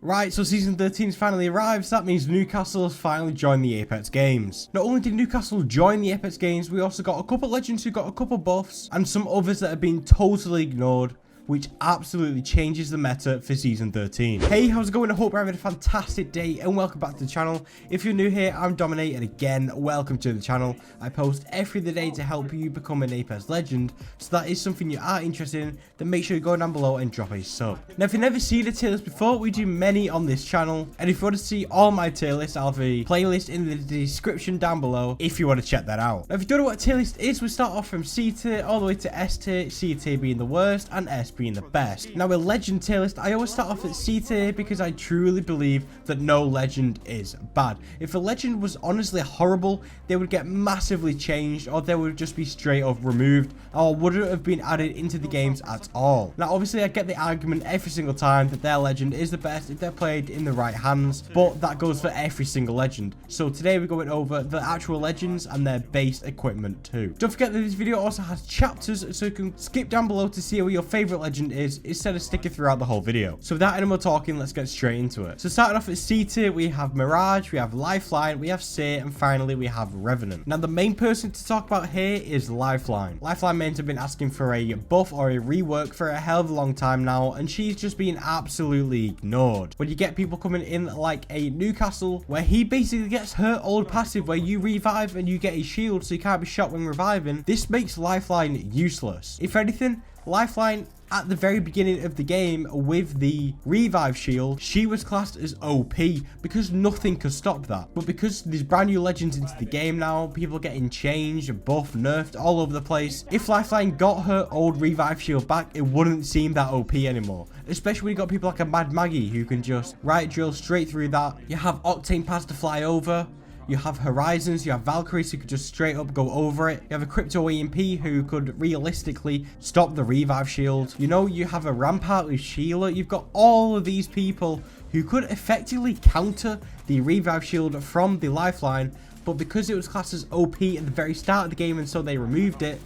Right, so Season 13's finally arrived, so that means Newcastle has finally joined the Apex Games. Not only did Newcastle join the Apex Games, we also got a couple legends who got a couple buffs, and some others that have been totally ignored, which absolutely changes the meta for Season 13. Hey, how's it going? I hope you're having a fantastic day, and welcome back to the channel. If you're new here, I'm Dominate, and again, welcome to the channel. I post every other day to help you become an Apex legend, so that is something you are interested in, then make sure you go down below and drop a sub. Now, if you've never seen a tier list before, we do many on this channel, and if you want to see all my tier lists, I'll have a playlist in the description down below if you want to check that out. Now, if you don't know what a tier list is, we start off from C tier all the way to S tier, C tier being the worst, and S being the best. Now, a legend tier list, I always start off at C tier because I truly believe that no legend is bad. If a legend was honestly horrible, they would get massively changed, or they would just be straight up removed, or wouldn't have been added into the games at all. Now, obviously, I get the argument every single time that their legend is the best if they're played in the right hands, but that goes for every single legend. So today we're going over the actual legends and their base equipment too. Don't forget that this video also has chapters, so you can skip down below to see what your favorite legend is instead of sticking throughout the whole video. So without any more talking, let's get straight into it. So starting off at C tier, we have Mirage, we have Lifeline, we have Seer, and finally we have Revenant. Now, the main person to talk about here is Lifeline. Lifeline mains have been asking for a buff or a rework for a hell of a long time now, and she's just being absolutely ignored. When you get people coming in like a Newcastle, where he basically gets her old passive where you revive and you get a shield so you can't be shot when reviving, this makes Lifeline useless. If anything, Lifeline at the very beginning of the game with the revive shield, she was classed as OP because nothing could stop that. But because there's brand new legends into the game now, people getting changed, buffed, nerfed all over the place, if Lifeline got her old revive shield back, it wouldn't seem that OP anymore. Especially when you got people like a Mad Maggie who can just right drill straight through that. You have Octane Pass to fly over. You have Horizons, you have Valkyries who could just straight up go over it. You have a Crypto EMP who could realistically stop the revive shield. You know, you have a Rampart with Sheila. You've got all of these people who could effectively counter the revive shield from the Lifeline, but because it was classed as OP at the very start of the game and so they removed it,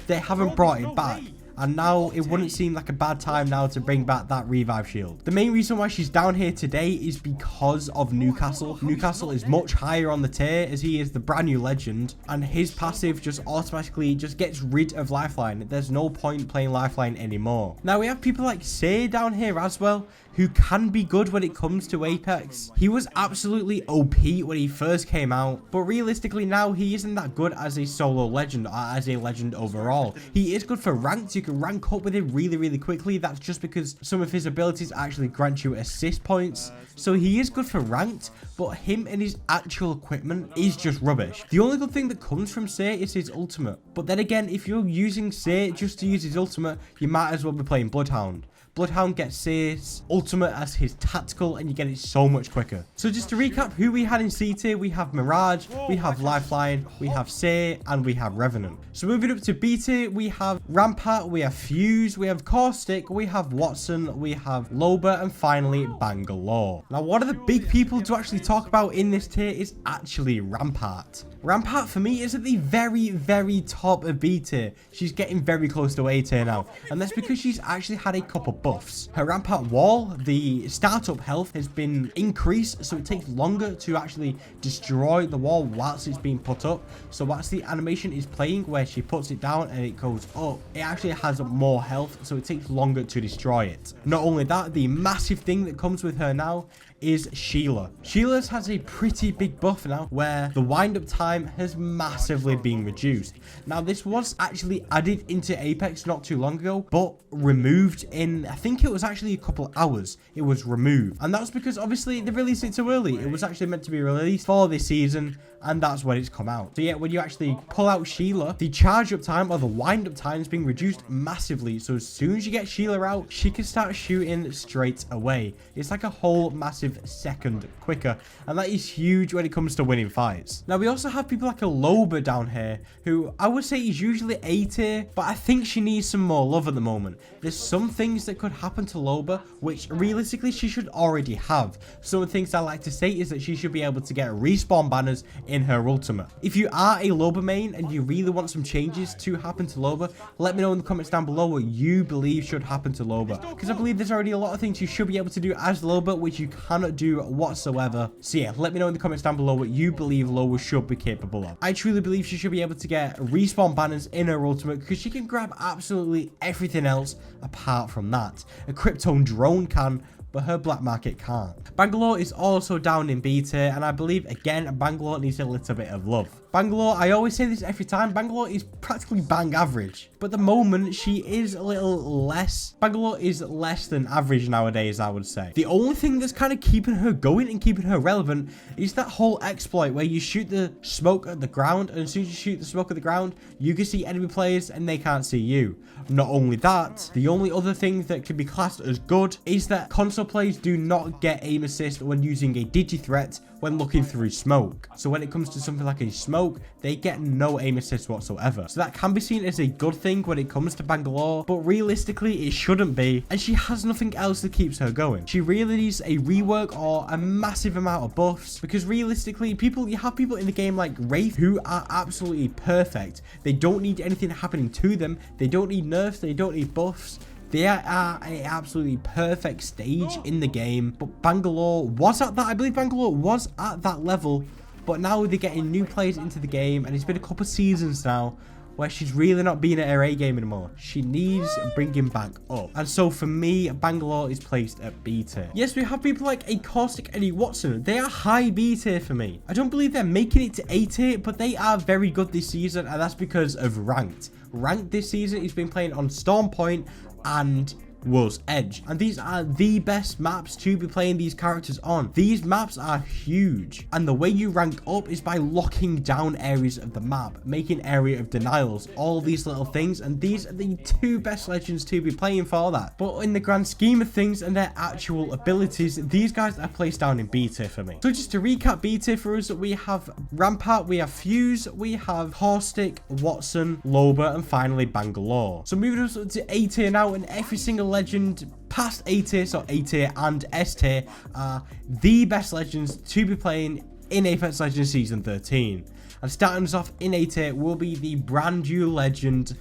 they haven't brought it back. And now it wouldn't seem like a bad time now to bring back that revive shield. The main reason why she's down here today is because of Newcastle. Newcastle is much higher on the tier as he is the brand new legend, and his passive just automatically just gets rid of Lifeline. There's no point playing Lifeline anymore. Now we have people like Seer down here as well, who can be good when it comes to Apex. He was absolutely OP when he first came out, but realistically now he isn't that good as a solo legend or as a legend overall. He is good for ranked. You can rank up with him really quickly. That's just because some of his abilities actually grant you assist points. So he is good for ranked, but him and his actual equipment is just rubbish. The only good thing that comes from Seer is his ultimate. But then again, if you're using Seer just to use his ultimate, you might as well be playing Bloodhound. Bloodhound gets Seer's ultimate as his tactical, and you get it so much quicker. So just to recap who we had in C tier, we have Mirage, we have Lifeline, we have Seer, and we have Revenant. So moving up to B tier, we have Rampart, we have Fuse, we have Caustic, we have Watson, we have Loba, and finally Bangalore. Now, one of the big people to actually talk about in this tier is actually Rampart. Rampart for me is at the very top of B tier. She's getting very close to A tier now, and that's because she's actually had a couple buffs. Her Rampart wall, the startup health has been increased, so it takes longer to actually destroy the wall whilst it's being put up. So whilst the animation is playing where she puts it down and it goes up, it actually has more health, so it takes longer to destroy it. Not only that, the massive thing that comes with her now is Sheila. Sheila's has a pretty big buff now where the wind-up time has massively been reduced. Now, this was actually added into Apex not too long ago, but removed in, I think it was actually a couple hours it was removed. And that's because obviously they released it too early. It was actually meant to be released for this season, and that's when it's come out. So yeah, when you actually pull out Sheila, the charge up time or the wind up time is being reduced massively. So as soon as you get Sheila out, she can start shooting straight away. It's like a whole massive second quicker, and that is huge when it comes to winning fights. Now we also have people like a Loba down here, who I would say is usually A tier, but I think she needs some more love at the moment. There's some things that could happen to Loba, which realistically she should already have. Some of the things I like to say is that she should be able to get respawn banners in her ultimate. If you are a Loba main and you really want some changes to happen to Loba, let me know in the comments down below what you believe should happen to Loba, because I believe there's already a lot of things you should be able to do as Loba which you cannot do whatsoever. So yeah, let me know in the comments down below what you believe Loba should be capable of. I truly believe she should be able to get respawn banners in her ultimate, because she can grab absolutely everything else apart from that. A Krypton drone can, but her black market can't. Bangalore is also down in B tier, and I believe again Bangalore needs a little bit of love. Bangalore, I always say this every time, Bangalore is practically bang average, but at the moment she is a little less. Bangalore is less than average nowadays, I would say. The only thing that's kind of keeping her going and keeping her relevant is that whole exploit where you shoot the smoke at the ground, and as soon as you shoot the smoke at the ground, you can see enemy players and they can't see you. Not only that, the only other thing that can be classed as good is that console players do not get aim assist when using a digi-threat when looking through smoke. So when it comes to something like a smoke, they get no aim assist whatsoever. So that can be seen as a good thing when it comes to Bangalore, but realistically it shouldn't be, and she has nothing else that keeps her going. She really needs a rework or a massive amount of buffs, because realistically you have people in the game like Wraith who are absolutely perfect. They don't need anything happening to them. They don't need nerfs, they don't need buffs. They are at an absolutely perfect stage in the game, but Bangalore was at that. I believe Bangalore was at that level, but now they're getting new players into the game, and it's been a couple of seasons now where she's really not being at her A game anymore. She needs bringing back up. And so for me, Bangalore is placed at B tier. Yes, we have people like a Caustic and a Watson. They are high B tier for me. I don't believe they're making it to A tier, but they are very good this season, and that's because of Ranked. Ranked this season, he's been playing on Storm Point and World's Edge, and these are the best maps to be playing these characters on. These maps are huge, and the way you rank up is by locking down areas of the map, making area of denials, all these little things, and these are the two best legends to be playing for that. But in the grand scheme of things and their actual abilities, these guys are placed down in B tier for me. So just to recap B tier for us, we have Rampart, we have Fuse, we have Caustic, Watson, Loba, and finally Bangalore. So moving us up to A tier now, and every single legend past A tier, so A tier and S tier, are the best legends to be playing in Apex Legends Season 13. And starting us off in A tier will be the brand new legend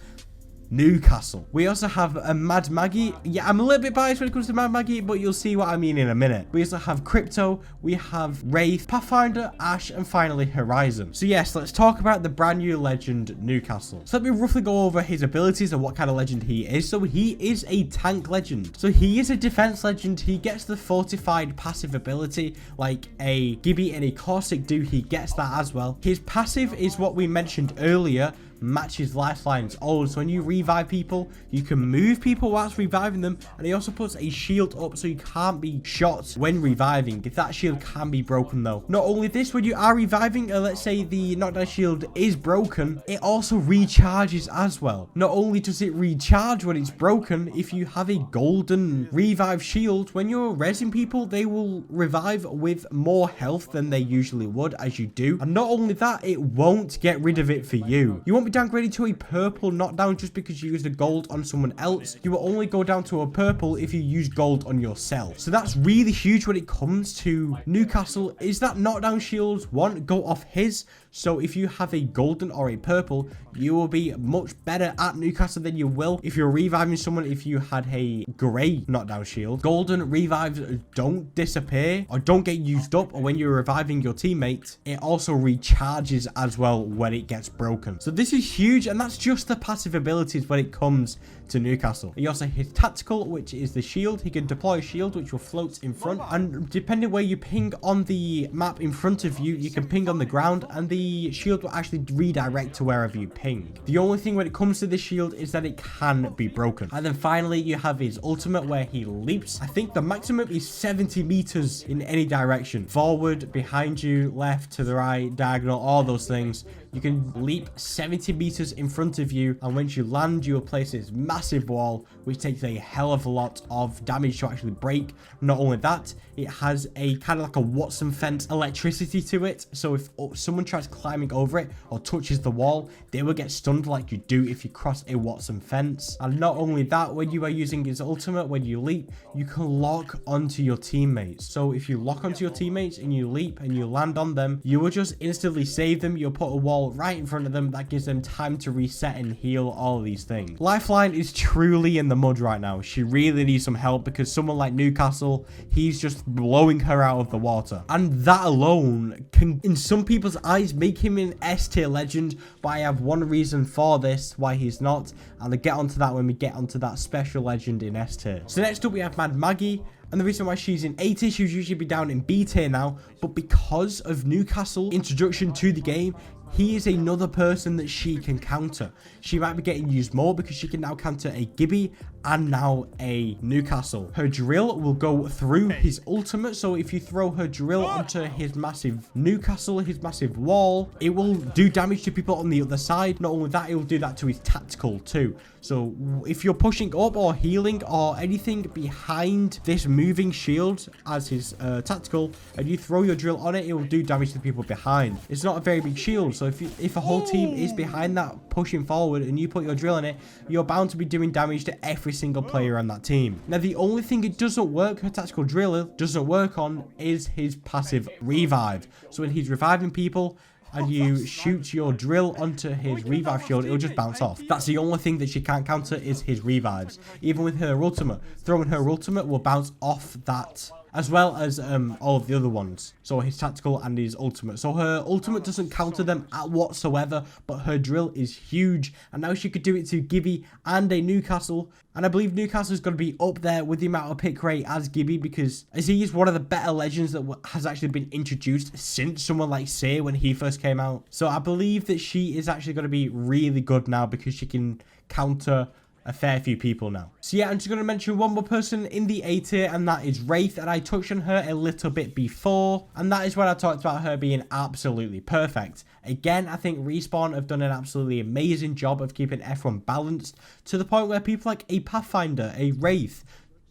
Newcastle. We also have a Mad Maggie. Yeah, I'm a little bit biased when it comes to Mad Maggie, but you'll see what I mean in a minute. We also have Crypto, we have Wraith, Pathfinder, Ash, and finally Horizon. So yes, let's talk about the brand new legend Newcastle. So let me roughly go over his abilities and what kind of legend he is. So he is a tank legend. So he is a defense legend. He gets the fortified passive ability like a Gibby and a Caustic do. He gets that as well. His passive is what we mentioned earlier, matches lifelines. So when you revive people, you can move people whilst reviving them, and he also puts a shield up so you can't be shot when reviving. If that shield can be broken though. Not only this, when you are reviving, let's say the knockdown shield is broken, it also recharges as well. Not only does it recharge when it's broken, if you have a golden revive shield, when you're rezzing people, they will revive with more health than they usually would, as you do. And not only that, it won't get rid of it for you. You won't be downgraded to a purple knockdown just because you used a gold on someone else. You will only go down to a purple if you use gold on yourself. So that's really huge when it comes to Newcastle, is that knockdown shields won't go off his. So if you have a golden or a purple, you will be much better at Newcastle than you will if you're reviving someone if you had a grey knockdown shield. Golden revives don't disappear or don't get used up, or when you're reviving your teammate, it also recharges as well when it gets broken. So this is huge, and that's just the passive abilities when it comes to Newcastle. He also has tactical, which is the shield. He can deploy a shield which will float in front, and depending where you ping on the map in front of you, you can ping on the ground and the shield will actually redirect to wherever you ping. The only thing when it comes to this shield is that it can be broken. And then finally you have his ultimate where he leaps. I think the maximum is 70 meters in any direction, forward, behind you, left, to the right, diagonal, all those things. you can leap 70 meters in front of you, and once you land, you will place this massive wall, which takes a hell of a lot of damage to actually break. Not only that, it has a kind of like a Watson fence electricity to it, so if someone tries climbing over it or touches the wall, they will get stunned like you do if you cross a Watson fence. And not only that, when you are using his ultimate, when you leap, you can lock onto your teammates. So if you lock onto your teammates and you leap and you land on them, you will just instantly save them. You'll put a wall right in front of them that gives them time to reset and heal, all of these things. Lifeline is truly in the mud right now. She really needs some help because someone like Newcastle, he's just blowing her out of the water. And that alone can, in some people's eyes, make him an S tier legend, but I have one reason for this why he's not, and I'll get onto that when we get onto that special legend in S tier. So next up we have Mad Maggie. And the reason why she's in A tier, she would usually be down in B tier now, but because of Newcastle's introduction to the game, he is another person that she can counter. She might be getting used more because she can now counter a Gibby and now a Newcastle. Her drill will go through his ultimate, so if you throw her drill onto his massive Newcastle, his massive wall, it will do damage to people on the other side. Not only that, it will do that to his tactical too. So if you're pushing up or healing or anything behind this moving shield as his tactical, and you throw your drill on it, it will do damage to people behind. It's not a very big shield, so if a whole team is behind that pushing forward and you put your drill in it, you're bound to be doing damage to every single player on that team. Now the only thing it doesn't work, her tactical drill doesn't work on, is his passive revive. So when he's reviving people and you shoot your drill onto his revive shield, it'll just bounce off. That's the only thing that she can't counter, is his revives. Even with her ultimate, throwing her ultimate will bounce off that, as well as all of the other ones. So his tactical and his ultimate. So her ultimate doesn't counter them at whatsoever, but her drill is huge. And now she could do it to Gibby and a Newcastle. And I believe Newcastle is going to be up there with the amount of pick rate as Gibby, because as he is one of the better legends that has actually been introduced since someone like Seer when he first came out. So I believe that she is actually going to be really good now because she can counter a fair few people now. So yeah, I'm just going to mention one more person in the A tier, and that is Wraith, and I touched on her a little bit before, and that is when I talked about her being absolutely perfect. Again, I think Respawn have done an absolutely amazing job of keeping everyone balanced to the point where people like a Pathfinder, a Wraith,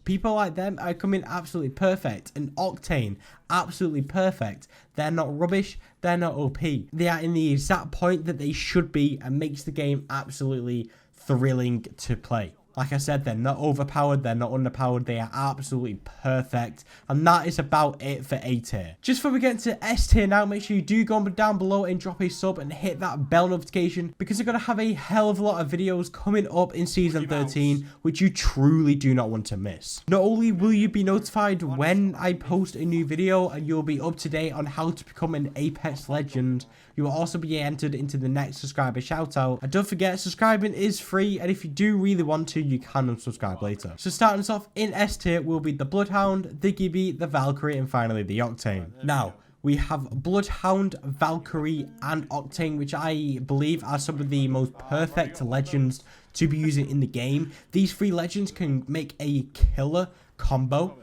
people like them are coming absolutely perfect. And Octane, absolutely perfect. They're not rubbish, they're not OP. They are in the exact point that they should be, and makes the game absolutely thrilling to play. Like I said, they're not overpowered, they're not underpowered, they are absolutely perfect. And that is about it for A tier. Just before we get into S tier now, make sure you do go down below and drop a sub and hit that bell notification, because we're going to have a hell of a lot of videos coming up in Season 13, which you truly do not want to miss. Not only will you be notified when I post a new video, and you'll be up to date on how to become an Apex legend, you will also be entered into the next subscriber shoutout. And don't forget, subscribing is free, and if you do really want to, you can unsubscribe later. So starting us off in S tier will be the Bloodhound, the Gibby, the Valkyrie, and finally the Octane. Now, we have Bloodhound, Valkyrie, and Octane, which I believe are some of the most perfect legends to be using in the game. These three legends can make a killer combo.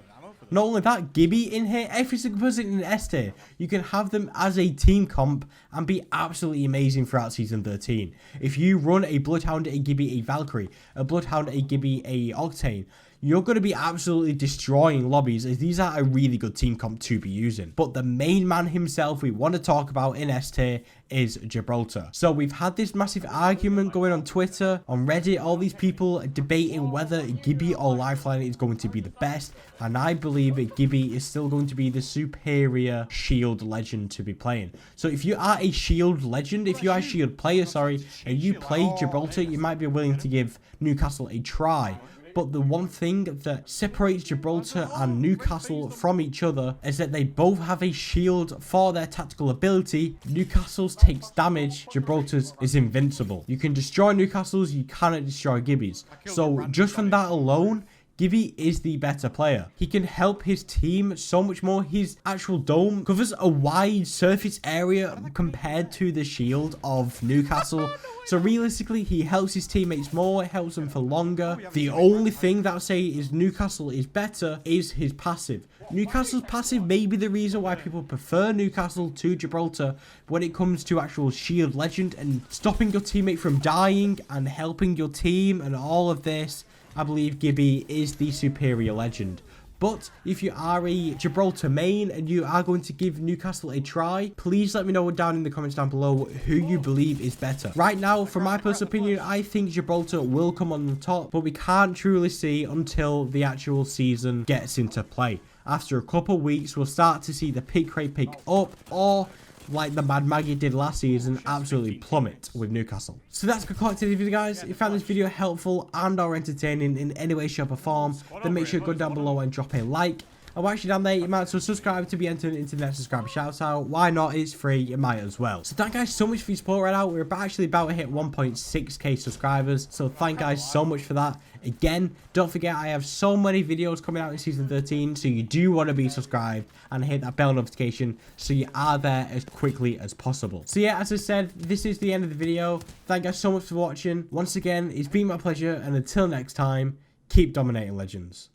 Not only that, Gibby in here, every single person in S tier, you can have them as a team comp and be absolutely amazing throughout Season 13. If you run a Bloodhound, a Gibby, a Valkyrie, a Bloodhound, a Gibby, a Octane, you're going to be absolutely destroying lobbies, as these are a really good team comp to be using. But the main man himself we want to talk about in S tier is Gibraltar. So we've had this massive argument going on Twitter, on Reddit, all these people debating whether Gibby or Lifeline is going to be the best, and I believe that Gibby is still going to be the superior shield legend to be playing. So if you are a shield legend, if you are a shield player, sorry, and you play Gibraltar, you might be willing to give Newcastle a try. But the one thing that separates Gibraltar and Newcastle from each other is that they both have a shield for their tactical ability. Newcastle's takes damage, Gibraltar's is invincible. You can destroy Newcastle's, you cannot destroy Gibby's. So just from that alone, Gibby is the better player. He can help his team so much more. His actual dome covers a wide surface area compared to the shield of Newcastle. So realistically, he helps his teammates more, it helps them for longer. The only thing that I'll say is Newcastle is better is his passive. Newcastle's passive may be the reason why people prefer Newcastle to Gibraltar when it comes to actual shield legend and stopping your teammate from dying and helping your team and all of this. I believe Gibby is the superior legend. But if you are a Gibraltar main and you are going to give Newcastle a try, please let me know down in the comments down below who you believe is better. Right now, from my personal opinion, I think Gibraltar will come on the top, but we can't truly see until the actual season gets into play. After a couple weeks, we'll start to see the pick rate pick up, or like the Mad Maggie did last season, absolutely plummet with Newcastle. So that's concluded today's video, guys. If you found this video helpful and or entertaining in any way, shape or form, then make sure to go down below and drop a like. And while you're down there, you might as well subscribe to be entered into the next subscriber shout out. Why not? It's free, you might as well. So thank you guys so much for your support right now. We're actually about to hit 1.6k subscribers, so thank you guys so much for that. Again, don't forget I have so many videos coming out in season 13, so you do want to be subscribed and hit that bell notification so you are there as quickly as possible. So yeah, as I said, this is the end of the video. Thank you guys so much for watching. Once again, it's been my pleasure, and until next time, keep dominating, Legends.